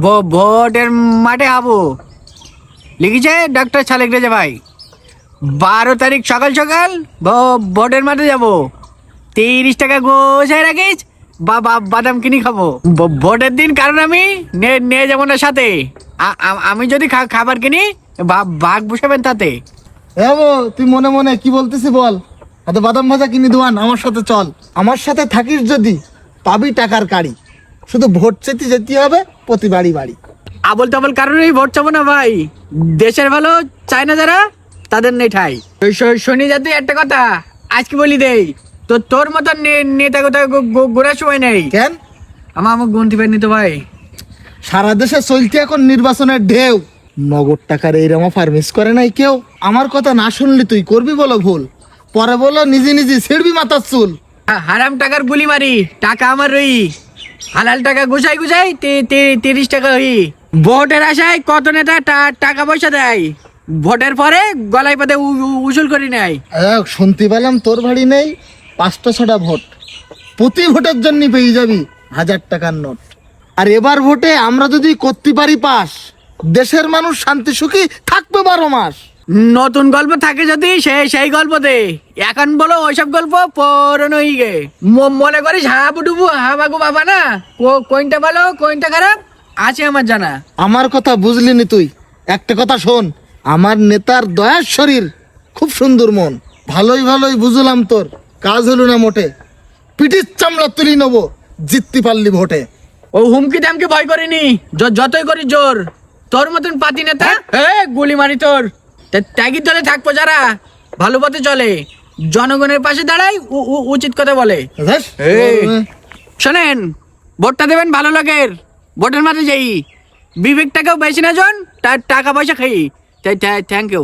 ভোটের মাঠে আবো লিখেছে ডক্টর ছালেক রেজা ভাই। 12 তারিখ সকাল সকাল ভোটের মাঠে যাব। 30 টাকা গোছায় রাখিস, বাদাম কিনি খাবো ভোটের দিন, কারণ আমি নিয়ে যাবো না সাথে। আমি যদি খাবার কিনি ভাগ বসাবেন তাতে। তুই মনে মনে কি বলতেছি বল? এত বাদাম ভাজা কিনে দেওয়ান, আমার সাথে চল। আমার সাথে থাকিস যদি পাবি টাকার কাড়ি। শুধু ভোট চেতে যেতে হবে প্রতি বাড়ি বাড়ি। আবল তাবল কারণেই ভোট চাবো না ভাই। দেশের ভালো চায় না যারা, তাদের নেই ঠাই। শনি যা তুই একটা কথা আজকে বলি দেই, তো তোর মতন নেতা কোথায় ঘোরার সময় নেই। কেন? আমার গুনতে পারিনি তো ভাই। সারা দেশে চলছে এখন নির্বাচনের ঢেউ। নগদ টাকার এইরকম অফার মিস করে নাই কেউ। আমার কথা না শুনলি তুই করবি বলো ভুল, পরে বলো নিজে নিজে ছিড়বি মাথার চুল। হারাম টাকার গুলি মারি, টাকা আমার রই। হালাল টাকা গুছাই 30 টাকা হই। ভোটের আশায় কত নেতা টাকা পয়সা দেয়, ভোটের পরে গলায় পাতে উসুল করি নেয়। শুনতে পেলাম তোর বাড়ি নেই 5টা-6টা ভোট, প্রতি ভোটের জন্য পেয়ে যাবি 1000 টাকার নোট। আর এবার ভোটে আমরা যদি করতে পারি পাস, দেশের মানুষ শান্তি সুখী থাকবে 12 মাস। নতুন গল্প থাকে যদি সেই গল্প দে, এখন বলো ওইসব গল্প পুরনো হয়ে গে। মনে করিস হাবুডুবু হাবাগু বাবা না, কোনটা ভালো কোনটা খারাপ আছে আমার জানা। আমার কথা বুঝলি নি তুই? একটা কথা শোন, আমার নেতার দয়ার শরীর, খুব সুন্দর মন। ভালোই বুঝলাম, তোর কাজ হলো না মোটে। পিঠির চামড়া তুলি নেবো জিততে পারলি ভোটে। ও হুমকি দামকে ভয় করিনি, যতই করি জোর। তোর মতন পাতি নেতা গুলি মারি তোর। ত্যাগী দলে থাকবো যারা ভালো পথে চলে, জনগণের পাশে দাঁড়াই, উচিত কথা বলে। শোনেন, ভোটটা দেবেন ভালো লোকের, ভোটের মাঠে যাই। বিবেকটাকেও বেশি না জন, টাকা পয়সা খাই। Thank you.